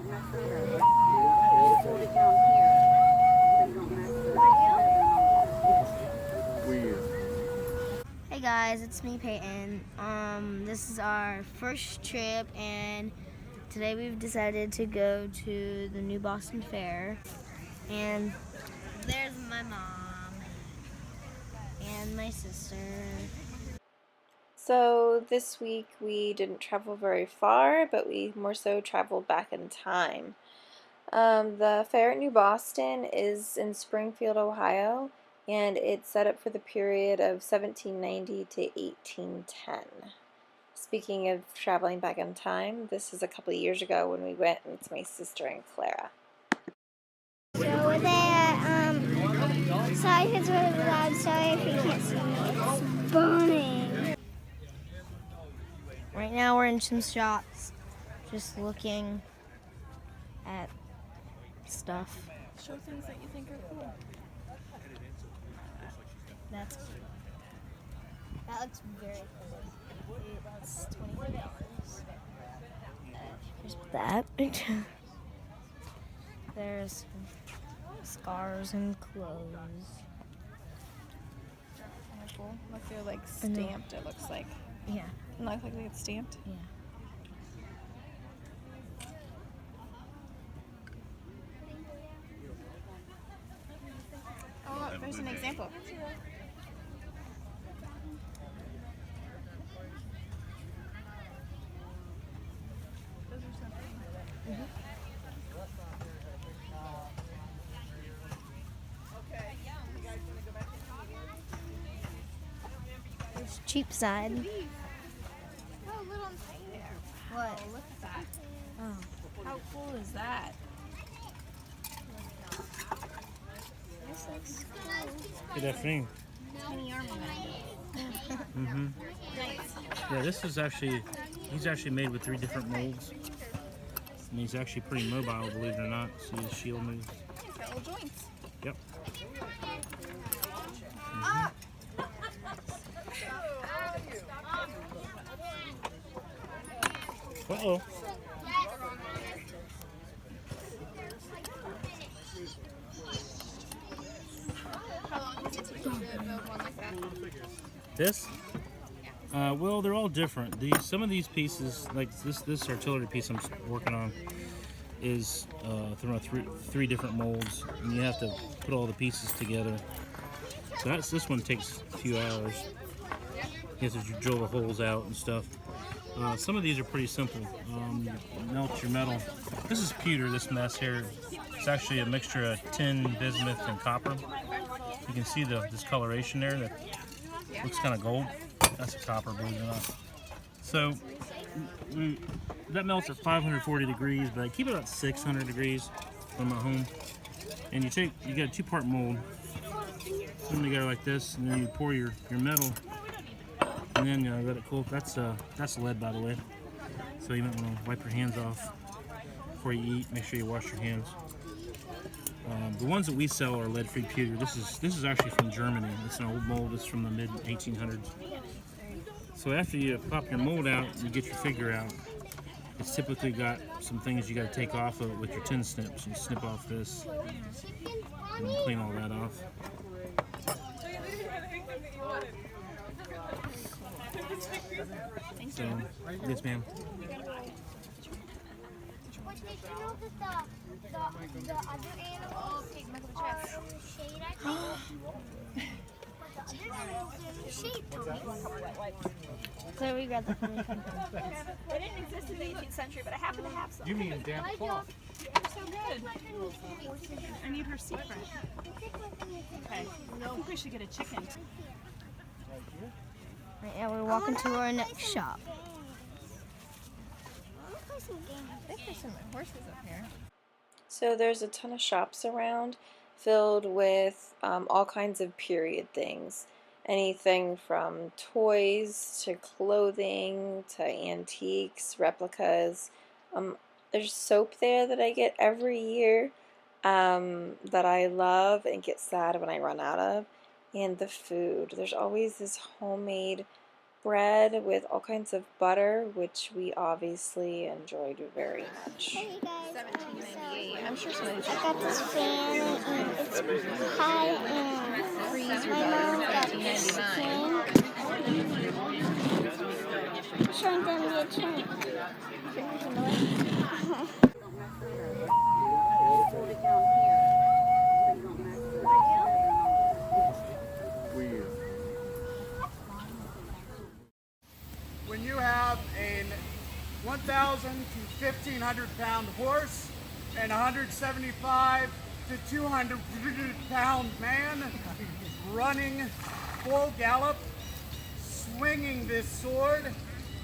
Hey guys, it's me, Peyton. This is our first trip, and today we've decided to go to the New Boston Fair. And there's my mom and my sister. So this week we didn't travel very far, but we more so traveled back in time. The fair at New Boston is in Springfield, Ohio, and it's set up for the period of 1790 to 1810. Speaking of traveling back in time, this is a couple of years ago when we went, and it's my sister and Clara. So we're there, sorry if it's really loud, sorry if you can't see me, it's burning. Right now we're in some shops, just looking at stuff. Show things that you think are cool. That's cute. That looks very cool. It's $25. Here's that. There's scarves and clothes. Cool. Look, they're like stamped, it looks like. Yeah. It looks like they get stamped. Yeah. Oh, look, there's an example. Those are something. There's Cheapside. Oh, little thing there. What? Oh, look at that. Oh. How cool is that? This looks Look at that thing. Tiny arm on it. Mm-hmm. Nice. Yeah, this is actually, he's actually made with 3 different molds. And he's actually pretty mobile, believe it or not. See his shield moves. Got little joints. Yep. Uh-oh. How long does it take you to build one like that? This? Well, they're all different. Some of these pieces, like this artillery piece I'm working on, is from three different molds, and you have to put all the pieces together. So this one takes a few hours. You have to drill the holes out and stuff. Some of these are pretty simple. Melt your metal. This is pewter, this mess here. It's actually a mixture of tin, bismuth, and copper. You can see the discoloration there that looks kind of gold. That's a copper, believe it or not. So that melts at 540 degrees, but I keep it about 600 degrees when I'm at home. And you got a 2-part mold. Put them together like this, and then you pour your metal, and then let it cool. That's lead, by the way. So you might want to wipe your hands off before you eat. Make sure you wash your hands. The ones that we sell are lead-free pewter. This is actually from Germany. It's an old mold. It's from the mid-1800s. So after you pop your mold out, you get your figure out. It's typically got some things you got to take off of it with your tin snips. You snip off this and clean all that off. So, yes, ma'am. the other animals shade, I think. So we got the They didn't exist in the 18th century, but I happen to have some. You mean damp cloth? They're so good. I need her secret. Okay. I think we should get a chicken. Right now we're walking to our next shop. I think there's some horses up here. So there's a ton of shops around filled with all kinds of period things. Anything from toys to clothing to antiques, replicas. There's soap there that I get every year that I love and get sad when I run out of. And the food. There's always this homemade bread with all kinds of butter, which we obviously enjoyed very much. Hey guys, I'm sure somebody I got this fan and it's high and my mom got this thing. Showing them the trunk. When you have a 1,000 to 1,500 pound horse and 175 to 200 pound man running full gallop, swinging this sword,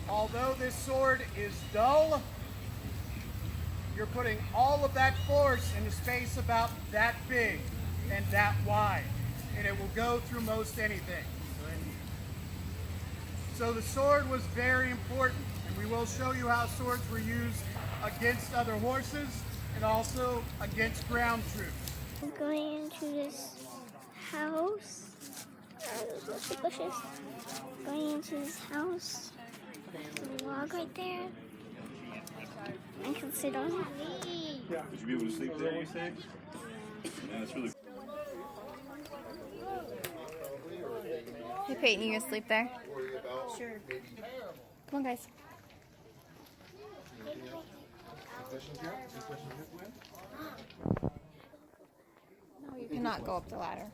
although this sword is dull, you're putting all of that force in a space about that big and that wide, and it will go through most anything. So the sword was very important, and we will show you how swords were used against other horses and also against ground troops. I'm going into this house. There's lots of bushes. Going into this house. There's a log right there. I can sit on it. Would you be able to sleep there, you think? Yeah, it's really Hey Peyton, you gonna sleep there? Sure. Come on, guys. No, you cannot go up the ladder.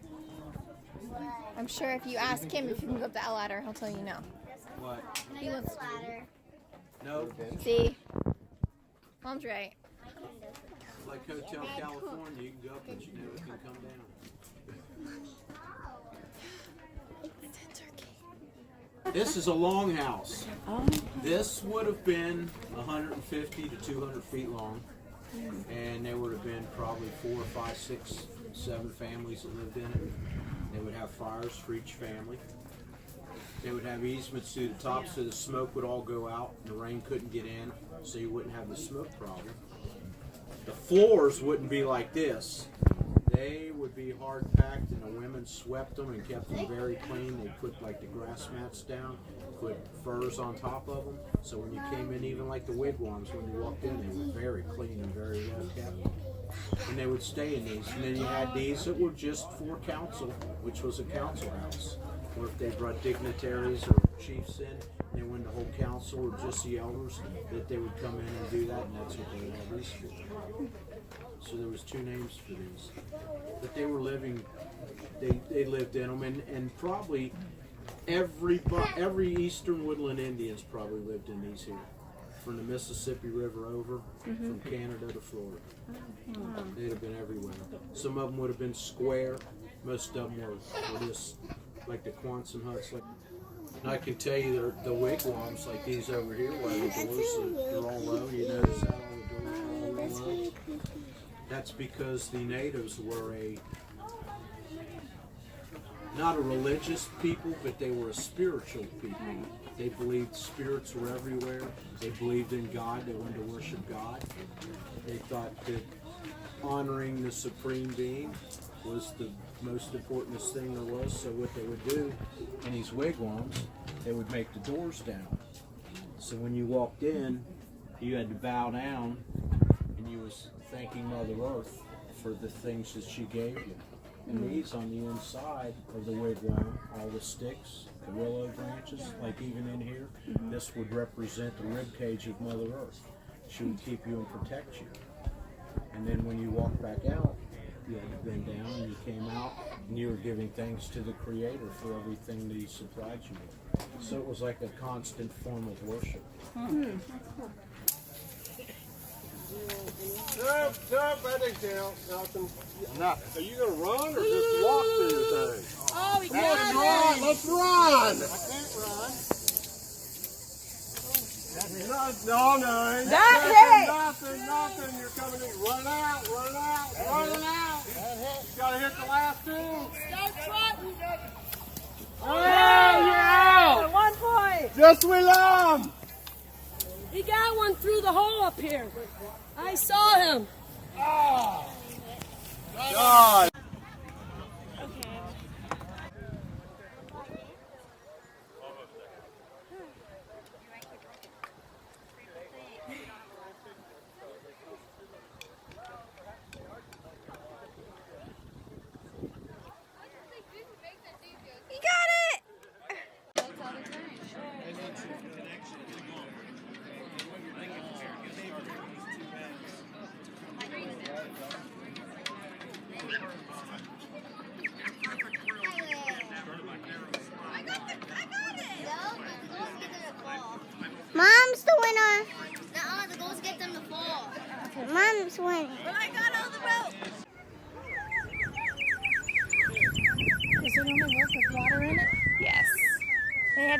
I'm sure if you ask him if you can go up that ladder, he'll tell you no. What? He lives. No. See? Mom's right. Like Hotel California, you can go up but you never can come down. This is a longhouse. This would have been 150 to 200 feet long, and there would have been probably 4, 5, 6, 7 families that lived in it. They would have fires for each family. They would have easements to the top so the smoke would all go out and the rain couldn't get in, so you wouldn't have the smoke problem. The floors wouldn't be like this. They would be hard packed, and the women swept them and kept them very clean. They put like the grass mats down, put furs on top of them. So when you came in, even like the wigwams, when you walked in, they were very clean and very well kept. And they would stay in these. And then you had these that were just for council, which was a council house. Or if they brought dignitaries or chiefs in, they went to hold council or just the elders, that they would come in and do that, and that's what they would have these for. So there was 2 names for these. But they were living, they lived in them, and probably every eastern woodland Indians probably lived in these here. From the Mississippi River over, from Canada to Florida. They'd have been everywhere. Some of them would have been square. Most of them were just like the Quonset huts. And I can tell you the wigwams like these over here, where the doors are all low. You notice how all the doors are all low? That's because the natives were not a religious people, but they were a spiritual people. They believed spirits were everywhere. They believed in God. They wanted to worship God. They thought that honoring the Supreme Being was the most important thing there was. So what they would do in these wigwams, they would make the doors down. So when you walked in, you had to bow down, and you was thanking Mother Earth for the things that she gave you. And these on the inside of the wigwam, all the sticks, the willow branches, like even in here, this would represent the rib cage of Mother Earth. She would keep you and protect you. And then when you walked back out, you had to bend down, and you came out, and you were giving thanks to the Creator for everything that He supplied you with. So it was like a constant form of worship. Nope, that ain't count. Nothing. Are you gonna run or just walk through the thing? Oh, we Let's got run! it. Let's run! I can't run. No, nothing. You're coming in. Run out. You gotta hit the last 2. Start trotting. Oh, you're out! 1 point. Just we love! He got one through the hole up here. I saw him. God!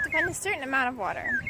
have to find a certain amount of water.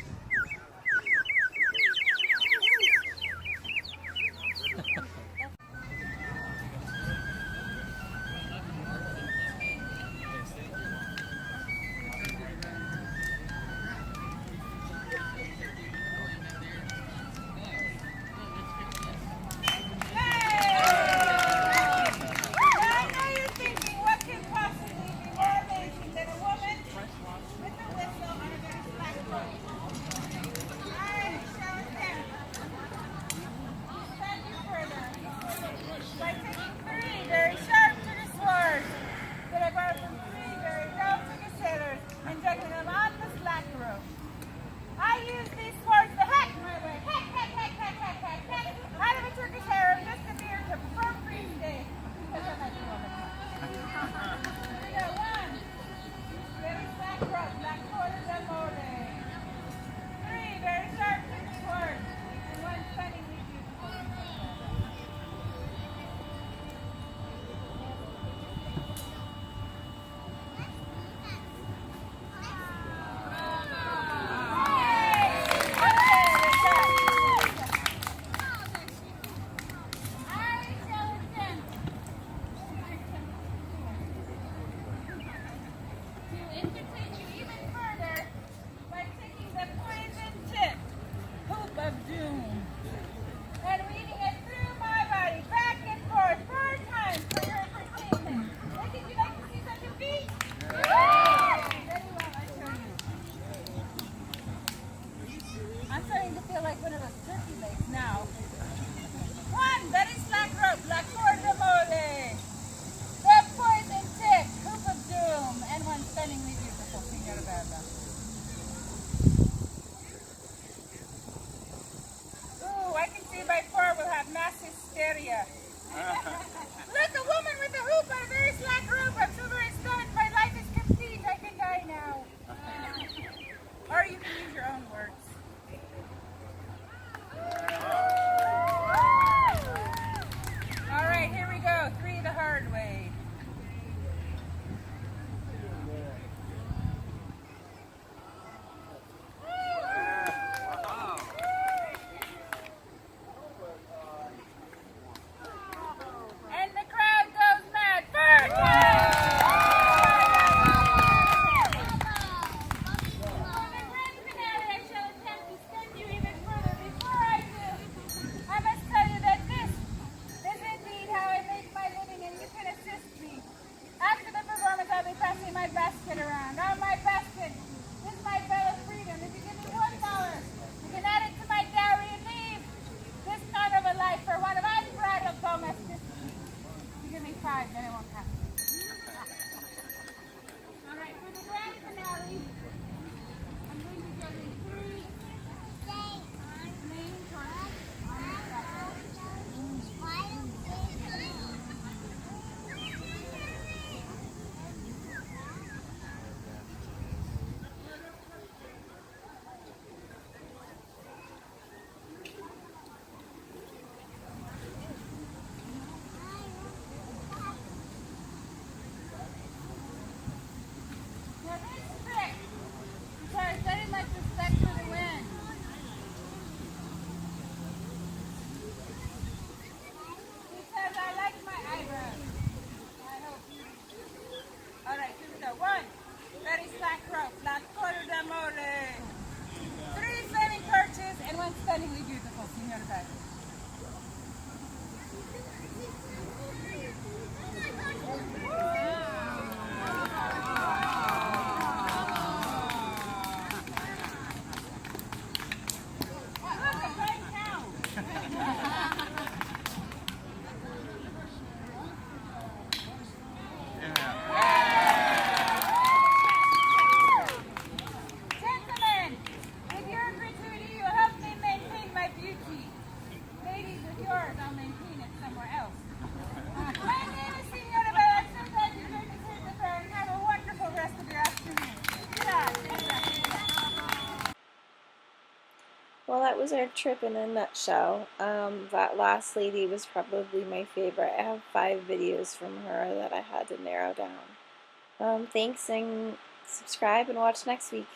Well, that was our trip in a nutshell. That last lady was probably my favorite. I have 5 videos from her that I had to narrow down. Thanks, and subscribe and watch next week.